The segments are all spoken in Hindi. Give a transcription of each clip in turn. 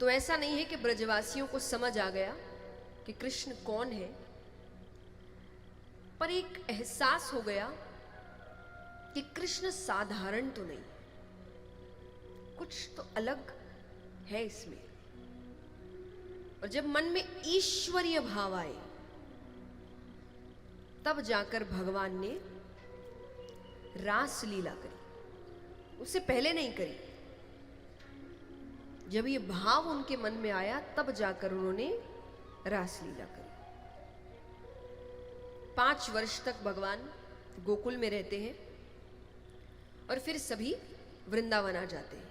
तो ऐसा नहीं है कि ब्रजवासियों को समझ आ गया कि कृष्ण कौन है, पर एक एहसास हो गया कि कृष्ण साधारण तो नहीं, कुछ तो अलग है इसमें। और जब मन में ईश्वरीय भाव आए तब जाकर भगवान ने रास लीला करी, उससे पहले नहीं करी। जब ये भाव उनके मन में आया तब जाकर उन्होंने रास लीला करी। 5 वर्ष तक भगवान गोकुल में रहते हैं और फिर सभी वृंदावन आ जाते हैं।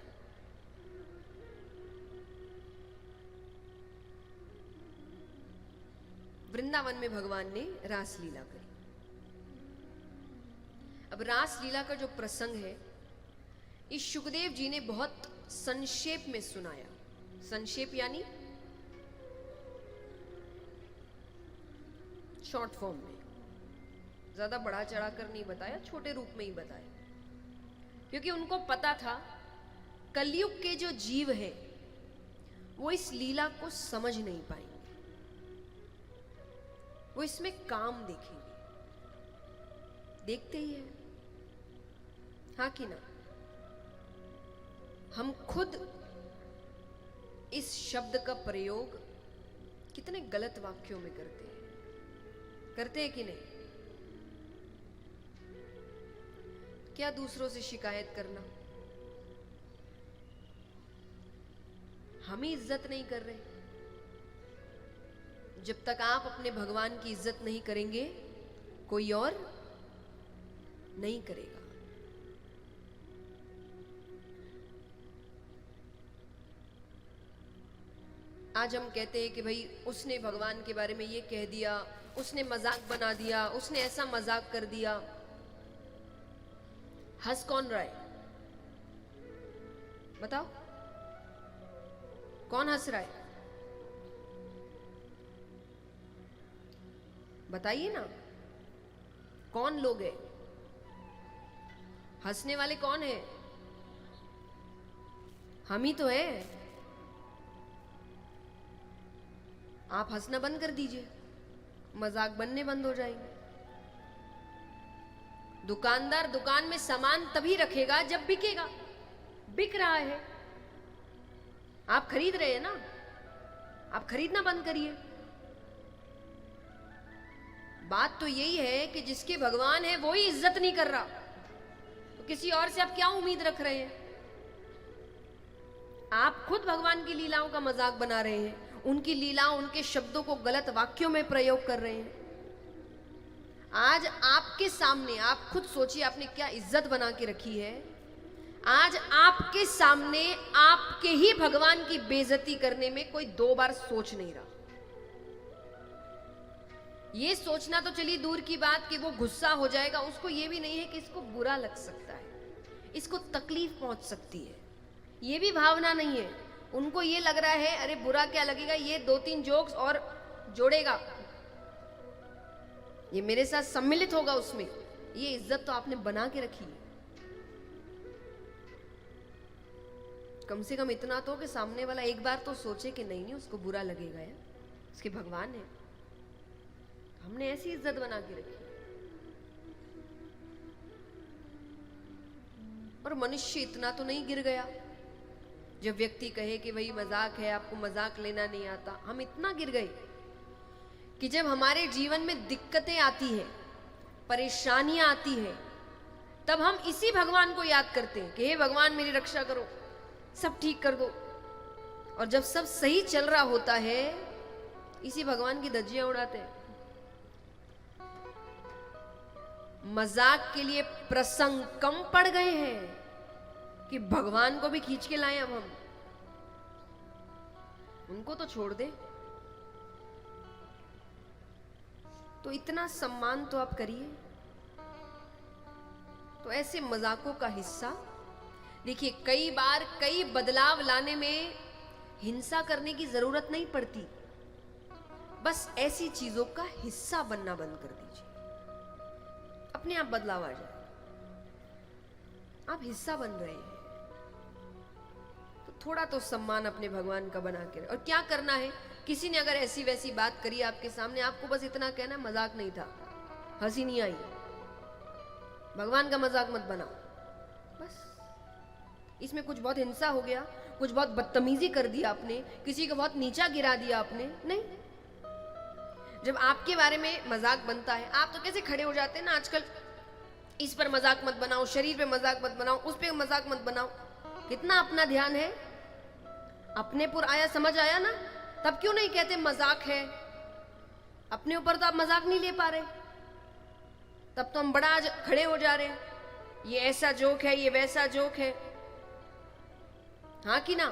वृंदावन में भगवान ने रास लीला करी। अब रास लीला का जो प्रसंग है, इस शुकदेव जी ने बहुत संक्षेप में सुनाया। संक्षेप यानी शॉर्ट फॉर्म में, ज्यादा बढ़ा चढ़ाकर नहीं बताया, छोटे रूप में ही बताया, क्योंकि उनको पता था कलयुग के जो जीव हैं वो इस लीला को समझ नहीं पाएंगे, वो इसमें काम देखेंगे। देखते ही है, हाँ कि ना? हम खुद इस शब्द का प्रयोग कितने गलत वाक्यों में करते हैं कि नहीं? क्या दूसरों से शिकायत करना, हम ही इज्जत नहीं कर रहे। जब तक आप अपने भगवान की इज्जत नहीं करेंगे, कोई और नहीं करेगा। आज हम कहते हैं कि भाई उसने भगवान के बारे में ये कह दिया, उसने मजाक बना दिया, उसने ऐसा मजाक कर दिया। हंस कौन रहा है? बताओ, कौन हंस रहा है? बताइए ना, कौन लोग हैं? हंसने वाले कौन है? हम ही तो हैं। आप हंसना बंद कर दीजिए, मजाक बनने बंद हो जाएंगे। दुकानदार दुकान में सामान तभी रखेगा जब बिकेगा। बिक रहा है, आप खरीद रहे हैं ना, आप खरीदना बंद करिए। बात तो यही है कि जिसके भगवान है वो ही इज्जत नहीं कर रहा, तो किसी और से आप क्या उम्मीद रख रहे हैं? आप खुद भगवान की लीलाओं का मजाक बना रहे हैं, उनकी लीलाओं, उनके शब्दों को गलत वाक्यों में प्रयोग कर रहे हैं। आज आपके सामने, आप खुद सोचिए आपने क्या इज्जत बना के रखी है। आज आपके सामने आपके ही भगवान की बेइज्जती करने में कोई 2 बार सोच नहीं रहा। ये सोचना तो चलिए दूर की बात कि वो गुस्सा हो जाएगा, उसको ये भी नहीं है कि इसको बुरा लग सकता है, इसको तकलीफ पहुंच सकती है, ये भी भावना नहीं है। उनको ये लग रहा है अरे बुरा क्या लगेगा, ये 2-3 जोक्स और जोड़ेगा, ये मेरे साथ सम्मिलित होगा उसमें। ये इज्जत तो आपने बना के रखी है। कम से कम इतना तो कि सामने वाला एक बार तो सोचे कि नहीं उसको बुरा लगेगा यार, उसके भगवान है। हमने ऐसी इज्जत बना के रखी। और मनुष्य इतना तो नहीं गिर गया जब व्यक्ति कहे कि भाई मजाक है, आपको मजाक लेना नहीं आता। हम इतना गिर गए कि जब हमारे जीवन में दिक्कतें आती हैं, परेशानियां आती हैं, तब हम इसी भगवान को याद करते हैं कि हे भगवान मेरी रक्षा करो, सब ठीक कर दो। और जब सब सही चल रहा होता है, इसी भगवान की धज्जियां उड़ाते हैं। मजाक के लिए प्रसंग कम पड़ गए हैं कि भगवान को भी खींच के लाए। अब हम उनको तो छोड़ दे, तो इतना सम्मान तो आप करिए। तो ऐसे मजाकों का हिस्सा देखिए, कई बार कई बदलाव लाने में हिंसा करने की जरूरत नहीं पड़ती, बस ऐसी चीजों का हिस्सा बनना बंद कर दीजिए, अपने आप बदलाव आ जाए। आप हिस्सा बन रहे हैं तो थोड़ा तो सम्मान अपने भगवान का बना के। और क्या करना है, किसी ने अगर ऐसी वैसी बात करी आपके सामने, आपको बस इतना कहना है मजाक नहीं था, हंसी नहीं आई, भगवान का मजाक मत बनाओ, बस। इसमें कुछ बहुत हिंसा हो गया, कुछ बहुत बदतमीजी कर दिया आपने, किसी को बहुत नीचा गिरा दिया आपने, नहीं। जब आपके बारे में मजाक बनता है, आप तो कैसे खड़े हो जाते हैं ना आजकल, इस पर मजाक मत बनाओ, शरीर पे मजाक मत बनाओ, उस पे मजाक मत बनाओ। कितना अपना ध्यान है, अपने पर आया, समझ आया ना, तब क्यों नहीं कहते मजाक है। अपने ऊपर तो आप मजाक नहीं ले पा रहे, तब तो हम बड़ा आज खड़े हो जा रहे हैं, ये ऐसा जोक है, ये वैसा जोक है, हाँ कि ना।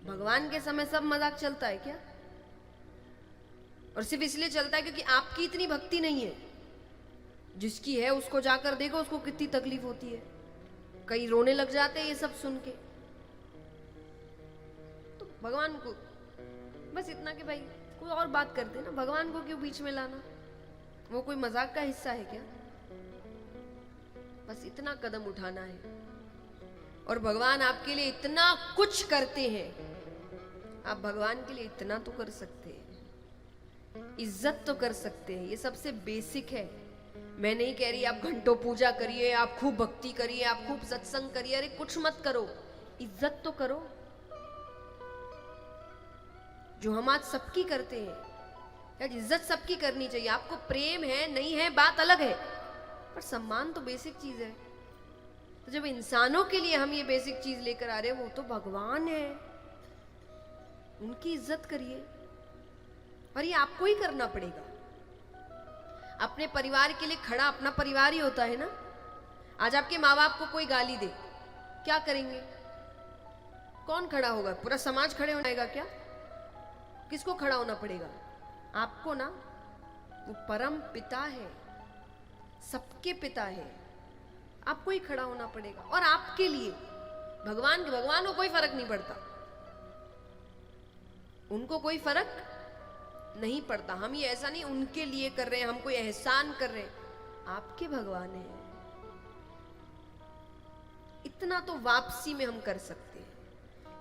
भगवान के समय सब मजाक चलता है क्या? और सिर्फ इसलिए चलता है क्योंकि आपकी इतनी भक्ति नहीं है। जिसकी है उसको जाकर देखो, उसको कितनी तकलीफ होती है, कई रोने लग जाते हैं ये सब सुन के। तो भगवान को बस इतना कि भाई कोई और बात करते ना, भगवान को क्यों बीच में लाना, वो कोई मजाक का हिस्सा है क्या? बस इतना कदम उठाना है। और भगवान आपके लिए इतना कुछ करते हैं, आप भगवान के लिए इतना तो कर सकते हैं, इज्जत तो कर सकते हैं, ये सबसे बेसिक है। मैं नहीं कह रही आप घंटों पूजा करिए, आप खूब भक्ति करिए, आप खूब सत्संग करिए, अरे कुछ मत करो, इज्जत तो करो, जो हम आज सबकी करते हैं। यार इज्जत सबकी करनी चाहिए, आपको प्रेम है नहीं है बात अलग है, पर सम्मान तो बेसिक चीज है। तो जब इंसानों के लिए हम ये बेसिक चीज लेकर आ रहे हैं, वो तो भगवान है, उनकी इज्जत करिए। और ये आपको ही करना पड़ेगा। अपने परिवार के लिए खड़ा अपना परिवार ही होता है ना। आज आपके माँ बाप को कोई गाली दे, क्या करेंगे? कौन खड़ा होगा? पूरा समाज खड़े हो जाएगा क्या? किसको खड़ा होना पड़ेगा? आपको ना। वो परम पिता है, सबके पिता है, आपको ही खड़ा होना पड़ेगा। और आपके लिए भगवान को कोई फर्क नहीं पड़ता, उनको कोई फर्क नहीं पड़ता। हम ये ऐसा नहीं उनके लिए कर रहे हैं, हम कोई एहसान कर रहे हैं, आपके भगवान है। इतना तो वापसी में हम कर सकते हैं।